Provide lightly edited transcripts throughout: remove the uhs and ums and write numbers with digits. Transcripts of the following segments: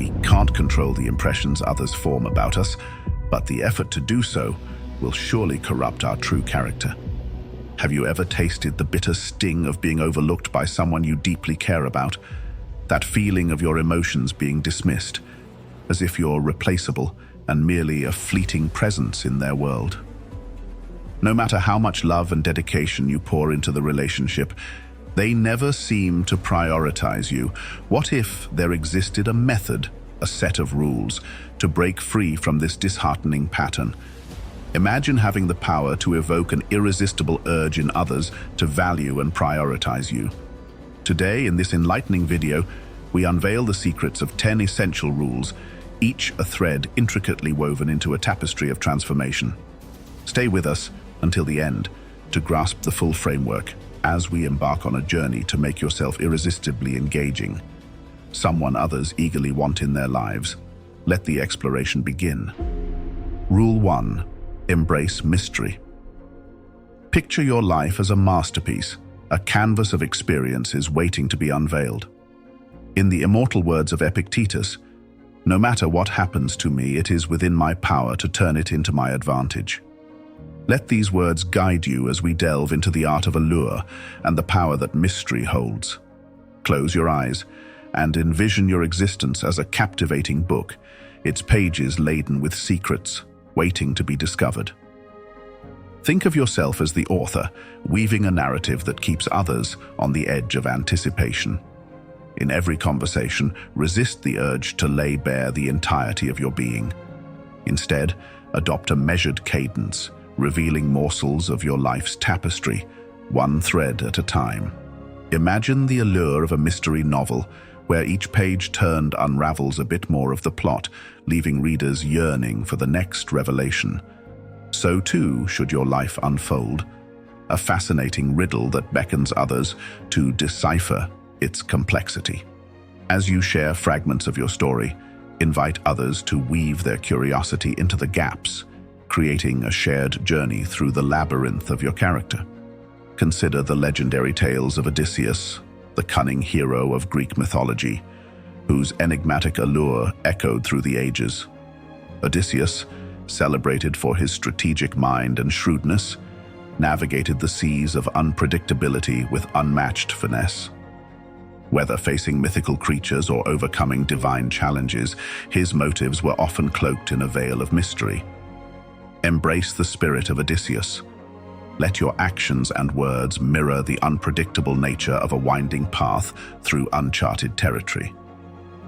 We can't control the impressions others form about us, but the effort to do so will surely corrupt our true character. Have you ever tasted the bitter sting of being overlooked by someone you deeply care about? That feeling of your emotions being dismissed, as if you're replaceable and merely a fleeting presence in their world. No matter how much love and dedication you pour into the relationship, they never seem to prioritize you. What if there existed a method, a set of rules, to break free from this disheartening pattern? Imagine having the power to evoke an irresistible urge in others to value and prioritize you. Today, in this enlightening video, we unveil the secrets of 10 essential rules, each a thread intricately woven into a tapestry of transformation. Stay with us until the end to grasp the full framework as we embark on a journey to make yourself irresistibly engaging, someone others eagerly want in their lives. Let the exploration begin. Rule 1. Embrace mystery. Picture your life as a masterpiece, a canvas of experiences waiting to be unveiled. In the immortal words of Epictetus, "No matter what happens to me, it is within my power to turn it into my advantage." Let these words guide you as we delve into the art of allure and the power that mystery holds. Close your eyes and envision your existence as a captivating book, its pages laden with secrets waiting to be discovered. Think of yourself as the author, weaving a narrative that keeps others on the edge of anticipation. In every conversation, resist the urge to lay bare the entirety of your being. Instead, adopt a measured cadence, revealing morsels of your life's tapestry, one thread at a time. Imagine the allure of a mystery novel, where each page turned unravels a bit more of the plot, leaving readers yearning for the next revelation. So too should your life unfold, a fascinating riddle that beckons others to decipher its complexity. As you share fragments of your story, invite others to weave their curiosity into the gaps, creating a shared journey through the labyrinth of your character. Consider the legendary tales of Odysseus, the cunning hero of Greek mythology, whose enigmatic allure echoed through the ages. Odysseus, celebrated for his strategic mind and shrewdness, navigated the seas of unpredictability with unmatched finesse. Whether facing mythical creatures or overcoming divine challenges, his motives were often cloaked in a veil of mystery. Embrace the spirit of Odysseus. Let your actions and words mirror the unpredictable nature of a winding path through uncharted territory.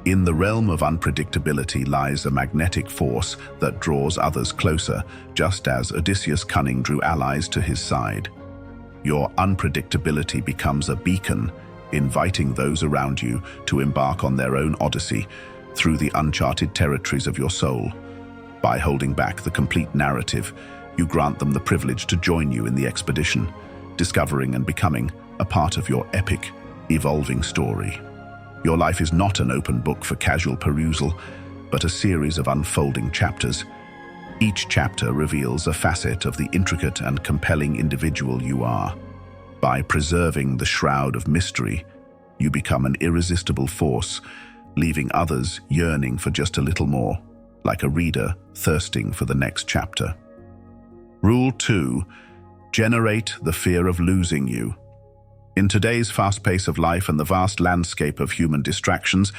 In the realm of unpredictability lies a magnetic force that draws others closer, just as Odysseus' cunning drew allies to his side. Your unpredictability becomes a beacon, inviting those around you to embark on their own odyssey through the uncharted territories of your soul. By holding back the complete narrative, you grant them the privilege to join you in the expedition, discovering and becoming a part of your epic, evolving story. Your life is not an open book for casual perusal, but a series of unfolding chapters. Each chapter reveals a facet of the intricate and compelling individual you are. By preserving the shroud of mystery, you become an irresistible force, leaving others yearning for just a little more, like a reader thirsting for the next chapter. Rule 2. Generate the fear of losing you. In today's fast pace of life and the vast landscape of human distractions,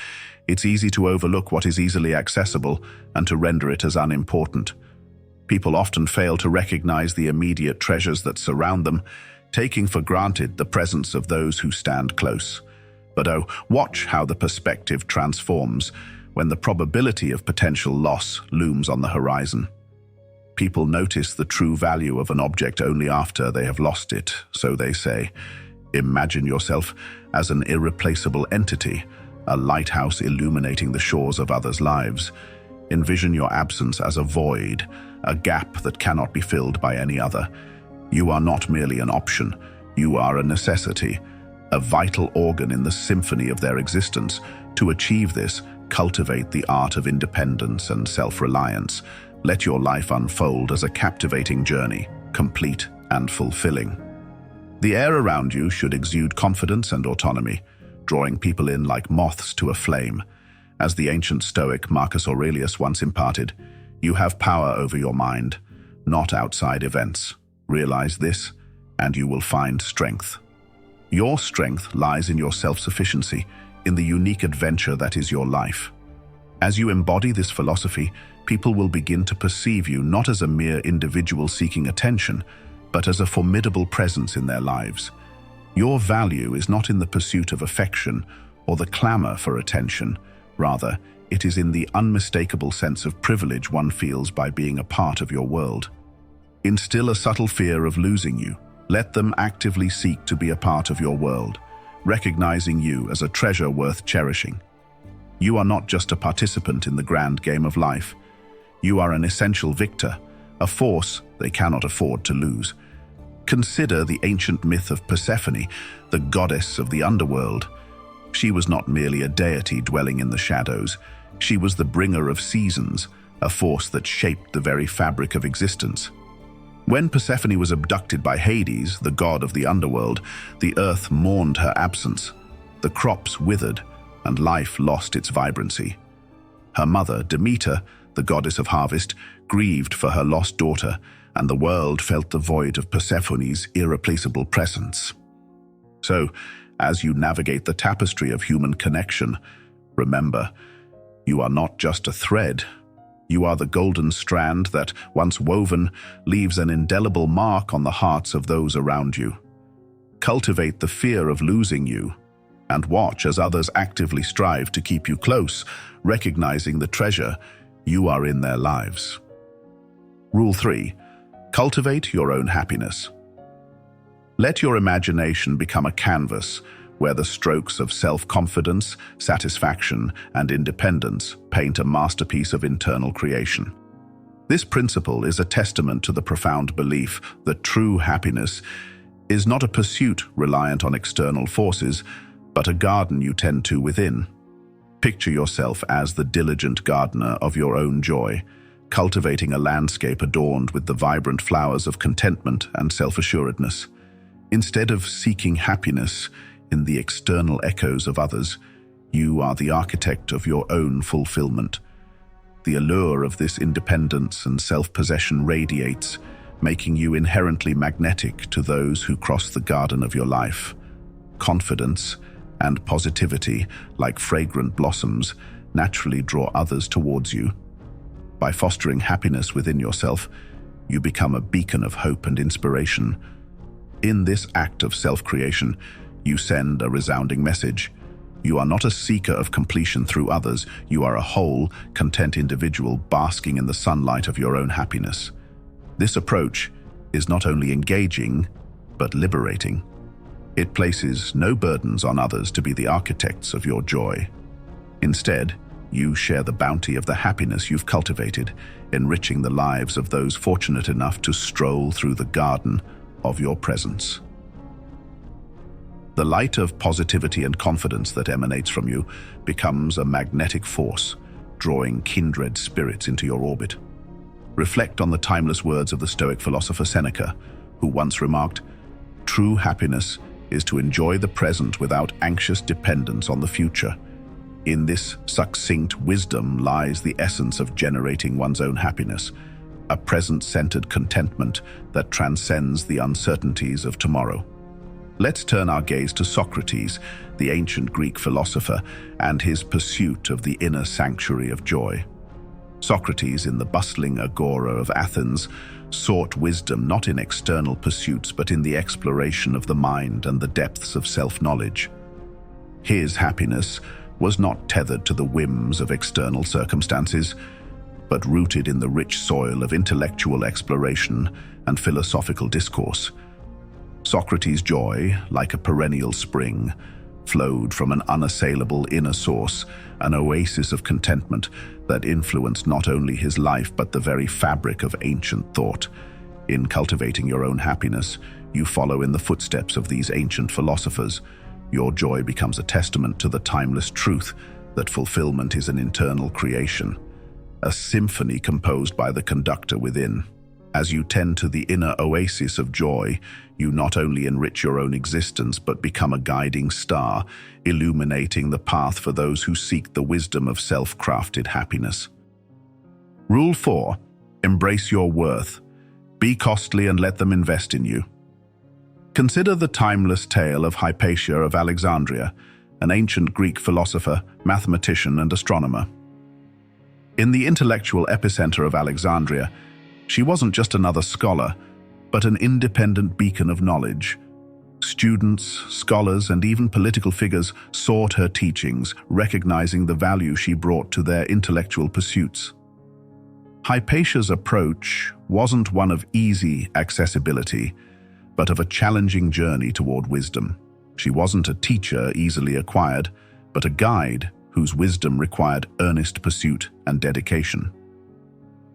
it's easy to overlook what is easily accessible and to render it as unimportant. People often fail to recognize the immediate treasures that surround them, taking for granted the presence of those who stand close. But oh, watch how the perspective transforms when the probability of potential loss looms on the horizon. People notice the true value of an object only after they have lost it, so they say. Imagine yourself as an irreplaceable entity, a lighthouse illuminating the shores of others' lives. Envision your absence as a void, a gap that cannot be filled by any other. You are not merely an option, you are a necessity, a vital organ in the symphony of their existence. To achieve this, cultivate the art of independence and self-reliance. Let your life unfold as a captivating journey, complete and fulfilling. The air around you should exude confidence and autonomy, drawing people in like moths to a flame. As the ancient Stoic Marcus Aurelius once imparted, you have power over your mind, not outside events. Realize this, and you will find strength. Your strength lies in your self-sufficiency, in the unique adventure that is your life. As you embody this philosophy, people will begin to perceive you not as a mere individual seeking attention, but as a formidable presence in their lives. Your value is not in the pursuit of affection or the clamor for attention. Rather, it is in the unmistakable sense of privilege one feels by being a part of your world. Instill a subtle fear of losing you. Let them actively seek to be a part of your world, recognizing you as a treasure worth cherishing. You are not just a participant in the grand game of life. You are an essential victor, a force they cannot afford to lose. Consider the ancient myth of Persephone, the goddess of the underworld. She was not merely a deity dwelling in the shadows. She was the bringer of seasons, a force that shaped the very fabric of existence. When Persephone was abducted by Hades, the god of the underworld, the earth mourned her absence. The crops withered, and life lost its vibrancy. Her mother, Demeter, the goddess of harvest, grieved for her lost daughter, and the world felt the void of Persephone's irreplaceable presence. So, as you navigate the tapestry of human connection, remember, you are not just a thread. You are the golden strand that, once woven, leaves an indelible mark on the hearts of those around you. Cultivate the fear of losing you, and watch as others actively strive to keep you close, recognizing the treasure you are in their lives. Rule 3. Cultivate your own happiness. Let your imagination become a canvas where the strokes of self-confidence, satisfaction, and independence paint a masterpiece of internal creation. This principle is a testament to the profound belief that true happiness is not a pursuit reliant on external forces, but a garden you tend to within. Picture yourself as the diligent gardener of your own joy, cultivating a landscape adorned with the vibrant flowers of contentment and self-assuredness. Instead of seeking happiness in the external echoes of others, you are the architect of your own fulfillment. The allure of this independence and self-possession radiates, making you inherently magnetic to those who cross the garden of your life. Confidence and positivity, like fragrant blossoms, naturally draw others towards you. By fostering happiness within yourself, you become a beacon of hope and inspiration. In this act of self-creation, you send a resounding message. You are not a seeker of completion through others. You are a whole, content individual basking in the sunlight of your own happiness. This approach is not only engaging, but liberating. It places no burdens on others to be the architects of your joy. Instead, you share the bounty of the happiness you've cultivated, enriching the lives of those fortunate enough to stroll through the garden of your presence. The light of positivity and confidence that emanates from you becomes a magnetic force, drawing kindred spirits into your orbit. Reflect on the timeless words of the Stoic philosopher Seneca, who once remarked, "True happiness is to enjoy the present without anxious dependence on the future." In this succinct wisdom lies the essence of generating one's own happiness, a present-centered contentment that transcends the uncertainties of tomorrow. Let's turn our gaze to Socrates, the ancient Greek philosopher, and his pursuit of the inner sanctuary of joy. Socrates, in the bustling agora of Athens, sought wisdom not in external pursuits but in the exploration of the mind and the depths of self-knowledge. His happiness was not tethered to the whims of external circumstances, but rooted in the rich soil of intellectual exploration and philosophical discourse. Socrates' joy, like a perennial spring, flowed from an unassailable inner source, an oasis of contentment that influenced not only his life but the very fabric of ancient thought. In cultivating your own happiness, you follow in the footsteps of these ancient philosophers. Your joy becomes a testament to the timeless truth that fulfillment is an internal creation, a symphony composed by the conductor within. As you tend to the inner oasis of joy, you not only enrich your own existence but become a guiding star, illuminating the path for those who seek the wisdom of self-crafted happiness. Rule 4. Embrace your worth. Be costly and let them invest in you. Consider the timeless tale of Hypatia of Alexandria, an ancient Greek philosopher, mathematician, and astronomer. In the intellectual epicenter of Alexandria, she wasn't just another scholar, but an independent beacon of knowledge. Students, scholars, and even political figures sought her teachings, recognizing the value she brought to their intellectual pursuits. Hypatia's approach wasn't one of easy accessibility, but of a challenging journey toward wisdom. She wasn't a teacher easily acquired, but a guide whose wisdom required earnest pursuit and dedication.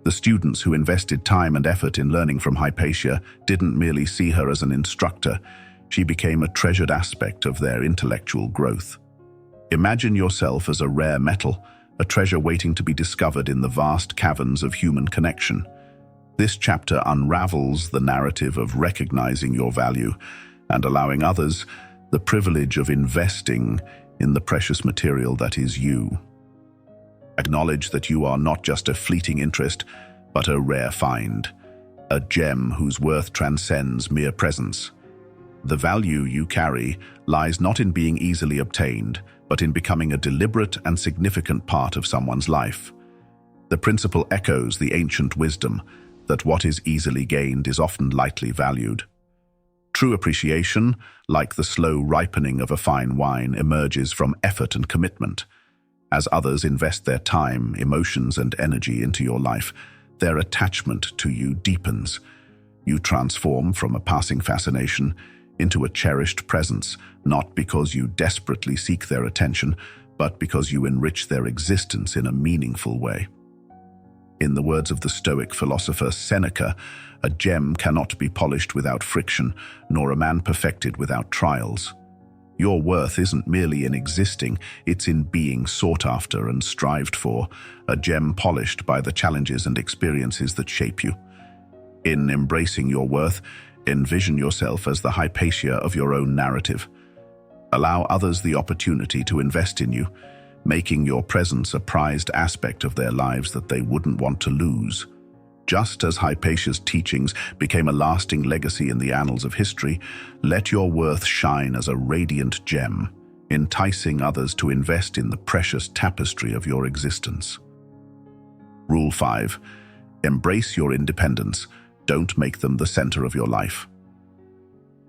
The students who invested time and effort in learning from Hypatia didn't merely see her as an instructor, she became a treasured aspect of their intellectual growth. Imagine yourself as a rare metal, a treasure waiting to be discovered in the vast caverns of human connection. This chapter unravels the narrative of recognizing your value and allowing others the privilege of investing in the precious material that is you. Acknowledge that you are not just a fleeting interest, but a rare find, a gem whose worth transcends mere presence. The value you carry lies not in being easily obtained, but in becoming a deliberate and significant part of someone's life. The principle echoes the ancient wisdom that what is easily gained is often lightly valued. True appreciation, like the slow ripening of a fine wine, emerges from effort and commitment. As others invest their time, emotions, and energy into your life, their attachment to you deepens. You transform from a passing fascination into a cherished presence, not because you desperately seek their attention, but because you enrich their existence in a meaningful way. In the words of the Stoic philosopher Seneca, a gem cannot be polished without friction, nor a man perfected without trials. Your worth isn't merely in existing, it's in being sought after and strived for, a gem polished by the challenges and experiences that shape you. In embracing your worth, envision yourself as the Hypatia of your own narrative. Allow others the opportunity to invest in you, making your presence a prized aspect of their lives that they wouldn't want to lose. Just as Hypatia's teachings became a lasting legacy in the annals of history, let your worth shine as a radiant gem, enticing others to invest in the precious tapestry of your existence. Rule 5. Embrace your independence. Don't make them the center of your life.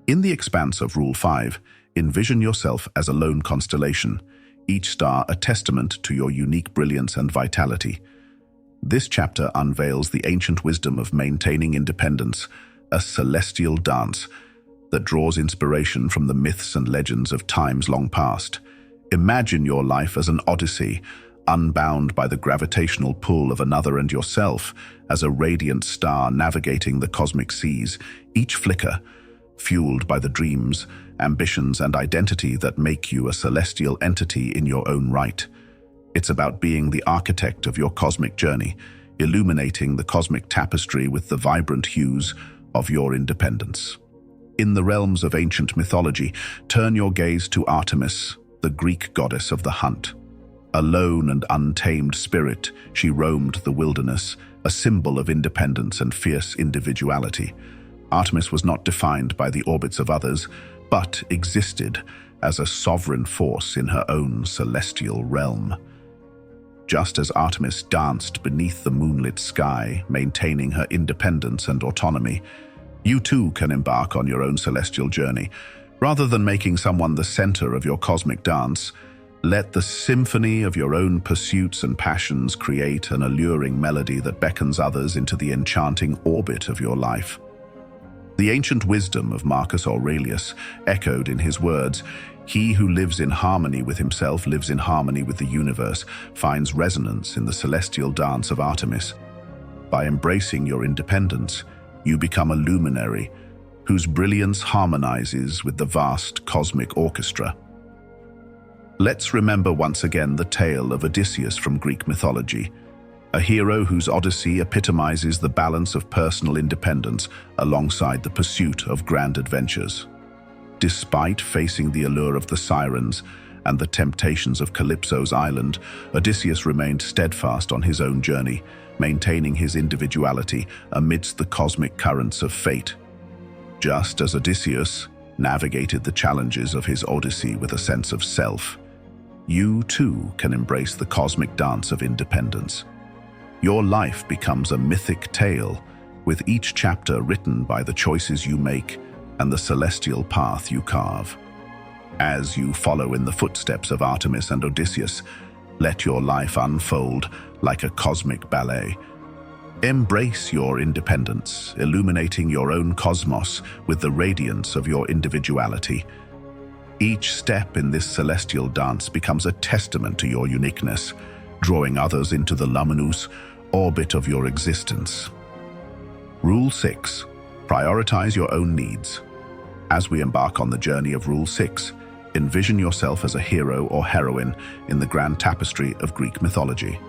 In the expanse of Rule 5, envision yourself as a lone constellation, each star a testament to your unique brilliance and vitality. This chapter unveils the ancient wisdom of maintaining independence, a celestial dance that draws inspiration from the myths and legends of times long past. Imagine your life as an odyssey, unbound by the gravitational pull of another and yourself, as a radiant star navigating the cosmic seas, each flicker fueled by the dreams, ambitions, and identity that make you a celestial entity in your own right. It's about being the architect of your cosmic journey, illuminating the cosmic tapestry with the vibrant hues of your independence. In the realms of ancient mythology, turn your gaze to Artemis, the Greek goddess of the hunt. A lone and untamed spirit, she roamed the wilderness, a symbol of independence and fierce individuality. Artemis was not defined by the orbits of others, but existed as a sovereign force in her own celestial realm. Just as Artemis danced beneath the moonlit sky, maintaining her independence and autonomy, you too can embark on your own celestial journey. Rather than making someone the center of your cosmic dance, let the symphony of your own pursuits and passions create an alluring melody that beckons others into the enchanting orbit of your life. The ancient wisdom of Marcus Aurelius echoed in his words, "He who lives in harmony with himself lives in harmony with the universe," finds resonance in the celestial dance of Artemis. By embracing your independence, you become a luminary whose brilliance harmonizes with the vast cosmic orchestra. Let's remember once again the tale of Odysseus from Greek mythology. a hero whose odyssey epitomizes the balance of personal independence alongside the pursuit of grand adventures. Despite facing the allure of the sirens and the temptations of Calypso's island, Odysseus remained steadfast on his own journey, maintaining his individuality amidst the cosmic currents of fate. Just as Odysseus navigated the challenges of his odyssey with a sense of self, you too can embrace the cosmic dance of independence. Your life becomes a mythic tale, with each chapter written by the choices you make and the celestial path you carve. As you follow in the footsteps of Artemis and Odysseus, let your life unfold like a cosmic ballet. Embrace your independence, illuminating your own cosmos with the radiance of your individuality. Each step in this celestial dance becomes a testament to your uniqueness, drawing others into the luminous orbit of your existence. Rule 6. Prioritize your own needs. As we embark on the journey of Rule 6, envision yourself as a hero or heroine in the grand tapestry of Greek mythology.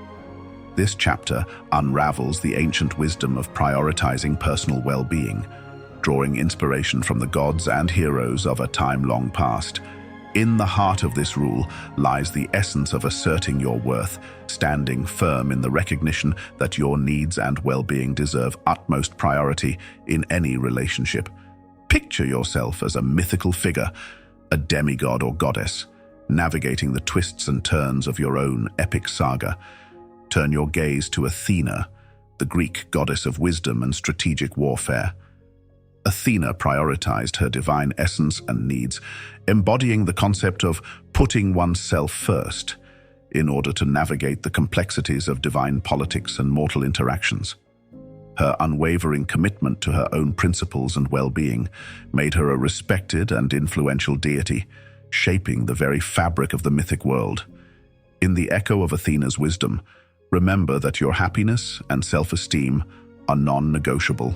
This chapter unravels the ancient wisdom of prioritizing personal well-being, drawing inspiration from the gods and heroes of a time long past. In the heart of this rule lies the essence of asserting your worth, standing firm in the recognition that your needs and well-being deserve utmost priority in any relationship. Picture yourself as a mythical figure, a demigod or goddess, navigating the twists and turns of your own epic saga. Turn your gaze to Athena, the Greek goddess of wisdom and strategic warfare. Athena prioritized her divine essence and needs, embodying the concept of putting oneself first in order to navigate the complexities of divine politics and mortal interactions. Her unwavering commitment to her own principles and well-being made her a respected and influential deity, shaping the very fabric of the mythic world. In the echo of Athena's wisdom, remember that your happiness and self-esteem are non-negotiable.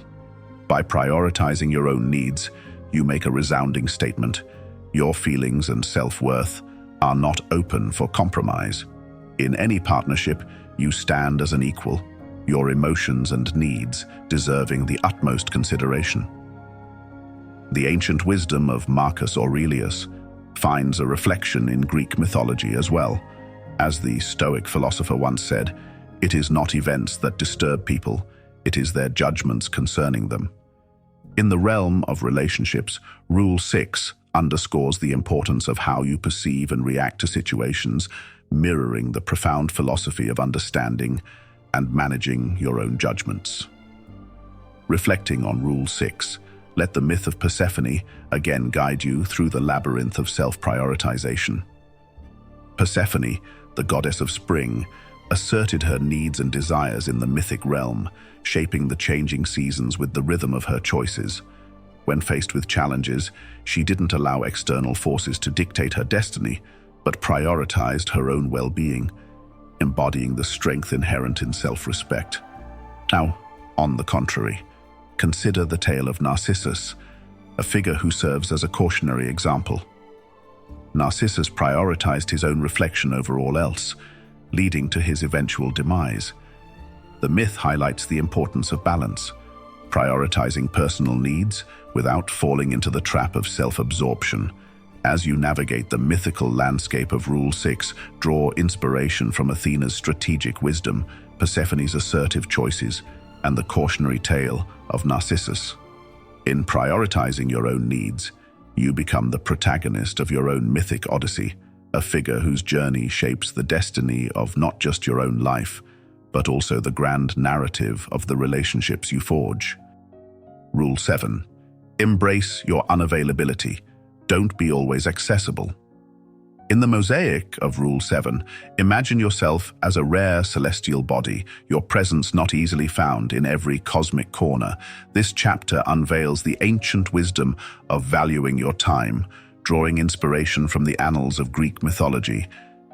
By prioritizing your own needs, you make a resounding statement. Your feelings and self-worth are not open for compromise. In any partnership, you stand as an equal, your emotions and needs deserving the utmost consideration. The ancient wisdom of Marcus Aurelius finds a reflection in Greek mythology as well. As the Stoic philosopher once said, "It is not events that disturb people, it is their judgments concerning them." In the realm of relationships, Rule 6 underscores the importance of how you perceive and react to situations, mirroring the profound philosophy of understanding and managing your own judgments. Reflecting on Rule 6, let the myth of Persephone again guide you through the labyrinth of self-prioritization. Persephone, the goddess of spring, asserted her needs and desires in the mythic realm, shaping the changing seasons with the rhythm of her choices. When faced with challenges, she didn't allow external forces to dictate her destiny, but prioritized her own well-being, embodying the strength inherent in self-respect. Now, on the contrary, consider the tale of Narcissus, a figure who serves as a cautionary example. Narcissus prioritized his own reflection over all else, leading to his eventual demise. The myth highlights the importance of balance, prioritizing personal needs without falling into the trap of self-absorption. As you navigate the mythical landscape of Rule 6, draw inspiration from Athena's strategic wisdom, Persephone's assertive choices, and the cautionary tale of Narcissus. In prioritizing your own needs, you become the protagonist of your own mythic odyssey, a figure whose journey shapes the destiny of not just your own life, but also the grand narrative of the relationships you forge. Rule 7. Embrace your unavailability. Don't be always accessible. In the mosaic of Rule 7, imagine yourself as a rare celestial body, your presence not easily found in every cosmic corner. This chapter unveils the ancient wisdom of valuing your time, drawing inspiration from the annals of Greek mythology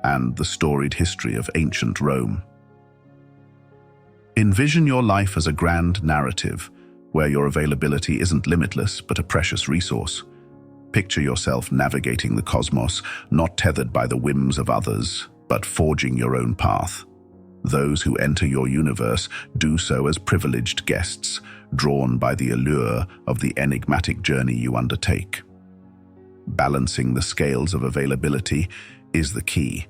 and the storied history of ancient Rome. Envision your life as a grand narrative, where your availability isn't limitless but a precious resource. Picture yourself navigating the cosmos, not tethered by the whims of others, but forging your own path. Those who enter your universe do so as privileged guests, drawn by the allure of the enigmatic journey you undertake. Balancing the scales of availability is the key.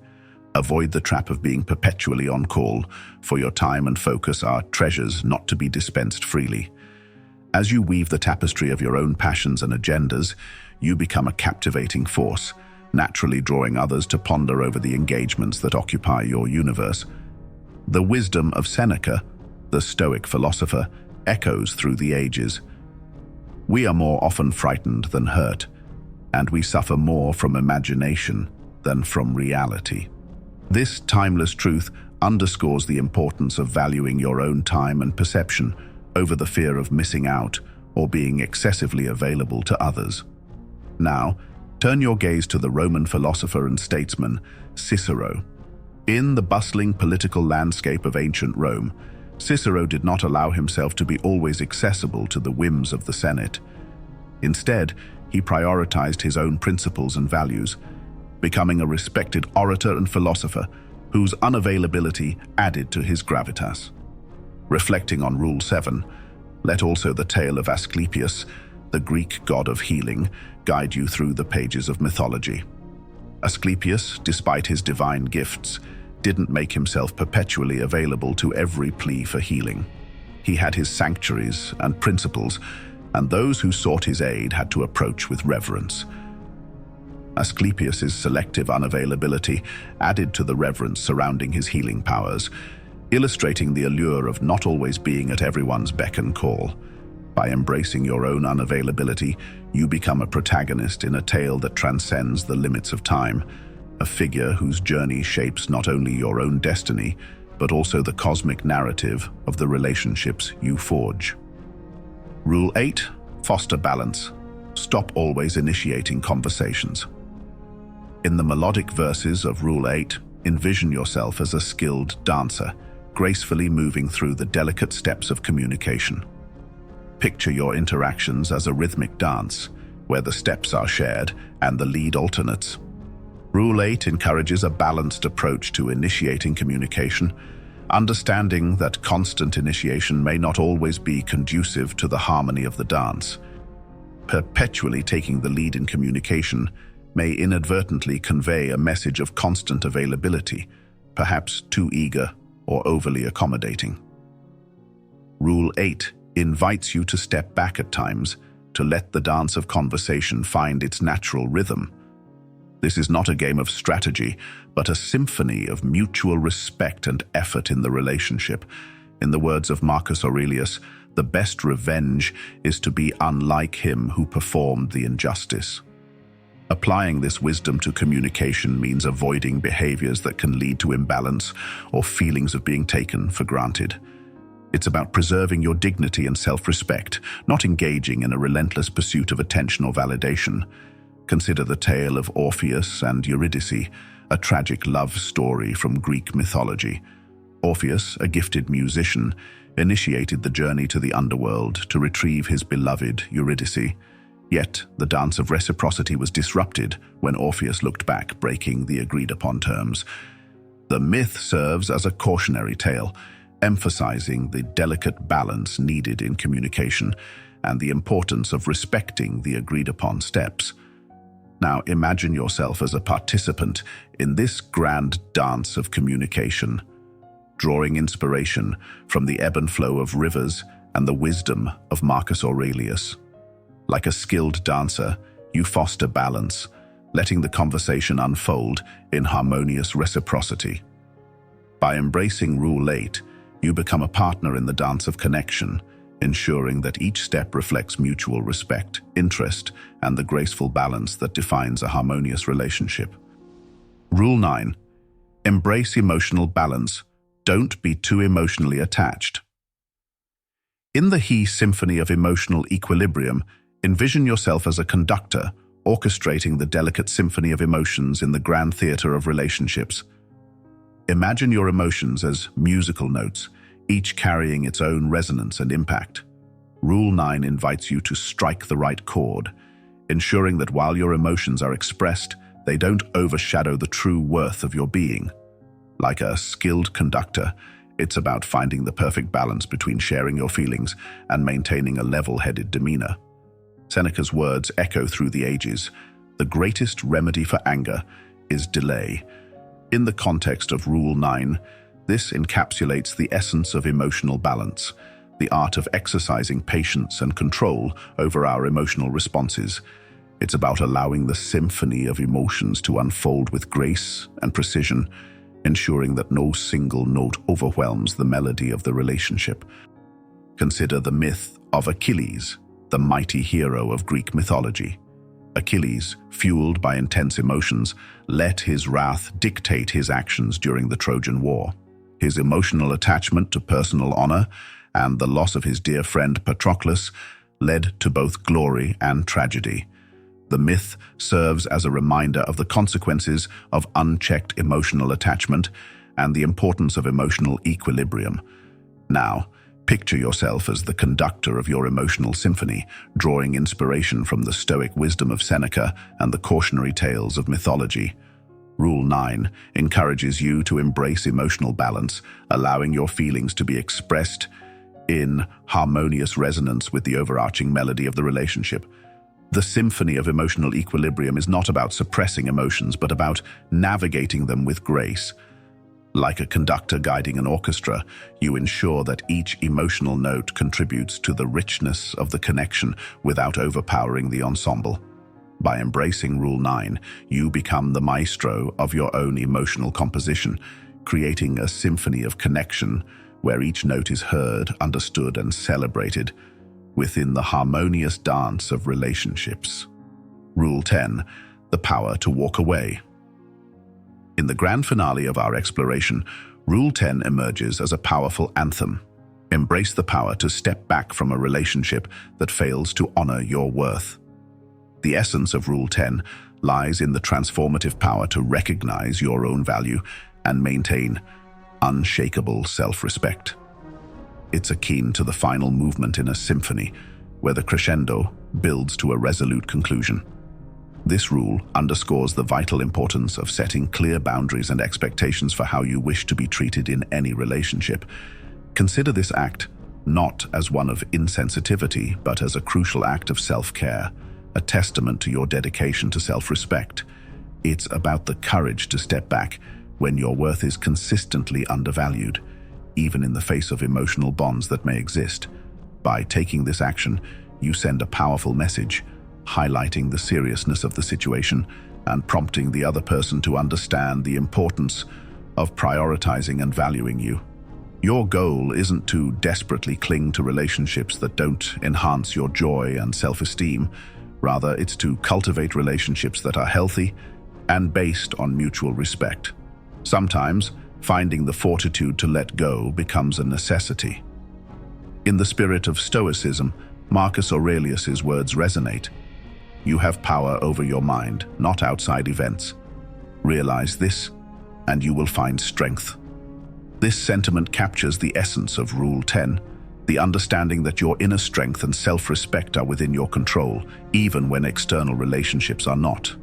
Avoid the trap of being perpetually on call, for your time and focus are treasures not to be dispensed freely. As you weave the tapestry of your own passions and agendas, you become a captivating force, naturally drawing others to ponder over the engagements that occupy your universe. The wisdom of Seneca, the Stoic philosopher, echoes through the ages. We are more often frightened than hurt, and we suffer more from imagination than from reality. This timeless truth underscores the importance of valuing your own time and perception over the fear of missing out or being excessively available to others. Now, turn your gaze to the Roman philosopher and statesman Cicero. In the bustling political landscape of ancient Rome, Cicero did not allow himself to be always accessible to the whims of the Senate. Instead, he prioritized his own principles and values, becoming a respected orator and philosopher whose unavailability added to his gravitas. Reflecting on Rule 7, let also the tale of Asclepius, the Greek god of healing, guide you through the pages of mythology. Asclepius, despite his divine gifts, didn't make himself perpetually available to every plea for healing. He had his sanctuaries and principles, and those who sought his aid had to approach with reverence. Asclepius's selective unavailability added to the reverence surrounding his healing powers, illustrating the allure of not always being at everyone's beck and call. By embracing your own unavailability, you become a protagonist in a tale that transcends the limits of time, a figure whose journey shapes not only your own destiny, but also the cosmic narrative of the relationships you forge. Rule 8. Foster balance. Stop always initiating conversations. In the melodic verses of Rule 8, envision yourself as a skilled dancer, gracefully moving through the delicate steps of communication. Picture your interactions as a rhythmic dance, where the steps are shared and the lead alternates. Rule 8 encourages a balanced approach to initiating communication, understanding that constant initiation may not always be conducive to the harmony of the dance. Perpetually taking the lead in communication may inadvertently convey a message of constant availability, perhaps too eager or overly accommodating. Rule 8 invites you to step back at times, to let the dance of conversation find its natural rhythm. This is not a game of strategy, but a symphony of mutual respect and effort in the relationship. In the words of Marcus Aurelius, the best revenge is to be unlike him who performed the injustice. Applying this wisdom to communication means avoiding behaviors that can lead to imbalance or feelings of being taken for granted. It's about preserving your dignity and self-respect, not engaging in a relentless pursuit of attention or validation. Consider the tale of Orpheus and Eurydice, a tragic love story from Greek mythology. Orpheus, a gifted musician, initiated the journey to the underworld to retrieve his beloved Eurydice. Yet, the dance of reciprocity was disrupted when Orpheus looked back, breaking the agreed-upon terms. The myth serves as a cautionary tale, emphasizing the delicate balance needed in communication and the importance of respecting the agreed-upon steps. Now, imagine yourself as a participant in this grand dance of communication, drawing inspiration from the ebb and flow of rivers and the wisdom of Marcus Aurelius. Like a skilled dancer, you foster balance, letting the conversation unfold in harmonious reciprocity. By embracing Rule 8, you become a partner in the dance of connection, ensuring that each step reflects mutual respect, interest, and the graceful balance that defines a harmonious relationship. Rule 9. Embrace emotional balance. Don't be too emotionally attached. In the He symphony of emotional equilibrium, envision yourself as a conductor, orchestrating the delicate symphony of emotions in the grand theater of relationships. Imagine your emotions as musical notes, each carrying its own resonance and impact. Rule 9 invites you to strike the right chord, ensuring that while your emotions are expressed, they don't overshadow the true worth of your being. Like a skilled conductor, it's about finding the perfect balance between sharing your feelings and maintaining a level-headed demeanor. Seneca's words echo through the ages. The greatest remedy for anger is delay. In the context of Rule 9, this encapsulates the essence of emotional balance, the art of exercising patience and control over our emotional responses. It's about allowing the symphony of emotions to unfold with grace and precision, ensuring that no single note overwhelms the melody of the relationship. Consider the myth of Achilles, the mighty hero of Greek mythology. Achilles, fueled by intense emotions, let his wrath dictate his actions during the Trojan War. His emotional attachment to personal honor and the loss of his dear friend Patroclus led to both glory and tragedy. The myth serves as a reminder of the consequences of unchecked emotional attachment and the importance of emotional equilibrium. Now, picture yourself as the conductor of your emotional symphony, drawing inspiration from the Stoic wisdom of Seneca and the cautionary tales of mythology. Rule 9 encourages you to embrace emotional balance, allowing your feelings to be expressed in harmonious resonance with the overarching melody of the relationship. The symphony of emotional equilibrium is not about suppressing emotions, but about navigating them with grace. Like a conductor guiding an orchestra, you ensure that each emotional note contributes to the richness of the connection without overpowering the ensemble. By embracing Rule 9, you become the maestro of your own emotional composition, creating a symphony of connection where each note is heard, understood, and celebrated within the harmonious dance of relationships. Rule 10, the power to walk away. In the grand finale of our exploration, Rule 10 emerges as a powerful anthem. Embrace the power to step back from a relationship that fails to honor your worth. The essence of Rule 10 lies in the transformative power to recognize your own value and maintain unshakable self-respect. It's akin to the final movement in a symphony, where the crescendo builds to a resolute conclusion. This rule underscores the vital importance of setting clear boundaries and expectations for how you wish to be treated in any relationship. Consider this act not as one of insensitivity, but as a crucial act of self-care, a testament to your dedication to self-respect. It's about the courage to step back when your worth is consistently undervalued, even in the face of emotional bonds that may exist. By taking this action, you send a powerful message, highlighting the seriousness of the situation and prompting the other person to understand the importance of prioritizing and valuing you. Your goal isn't to desperately cling to relationships that don't enhance your joy and self-esteem. Rather, it's to cultivate relationships that are healthy and based on mutual respect. Sometimes, finding the fortitude to let go becomes a necessity. In the spirit of Stoicism, Marcus Aurelius's words resonate. You have power over your mind, not outside events. Realize this, and you will find strength. This sentiment captures the essence of Rule 10, the understanding that your inner strength and self-respect are within your control, even when external relationships are not.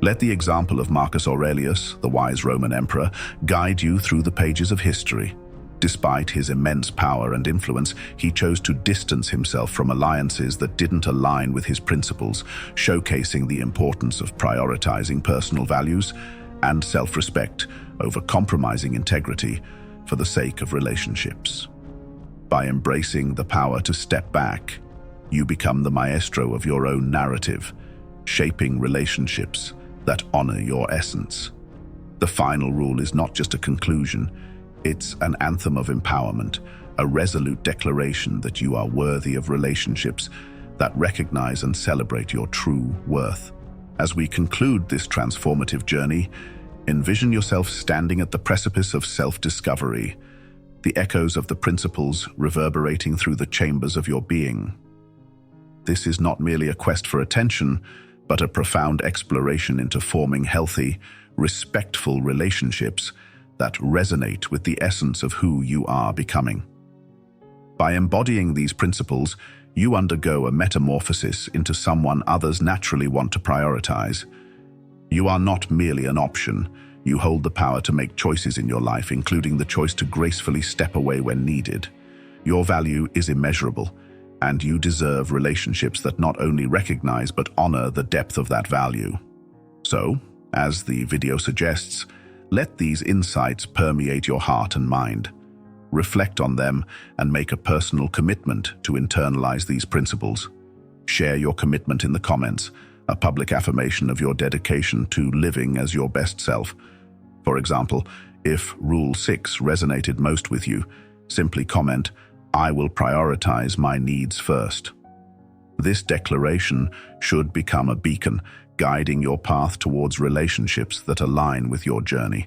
Let the example of Marcus Aurelius, the wise Roman emperor, guide you through the pages of history. Despite his immense power and influence, he chose to distance himself from alliances that didn't align with his principles, showcasing the importance of prioritizing personal values and self-respect over compromising integrity for the sake of relationships. By embracing the power to step back, you become the maestro of your own narrative, shaping relationships that honor your essence. The final rule is not just a conclusion, it's an anthem of empowerment, a resolute declaration that you are worthy of relationships that recognize and celebrate your true worth. As we conclude this transformative journey, envision yourself standing at the precipice of self-discovery, the echoes of the principles reverberating through the chambers of your being. This is not merely a quest for attention, but a profound exploration into forming healthy, respectful relationships that resonate with the essence of who you are becoming. By embodying these principles, you undergo a metamorphosis into someone others naturally want to prioritize. You are not merely an option, You hold the power to make choices in your life, including the choice to gracefully step away when needed. Your value is immeasurable, and you deserve relationships that not only recognize but honor the depth of that value. So, as the video suggests, let these insights permeate your heart and mind. Reflect on them and make a personal commitment to internalize these principles. Share your commitment in the comments, a public affirmation of your dedication to living as your best self. For example, if Rule 6 resonated most with you, simply comment, "I will prioritize my needs first." This declaration should become a beacon, guiding your path towards relationships that align with your journey.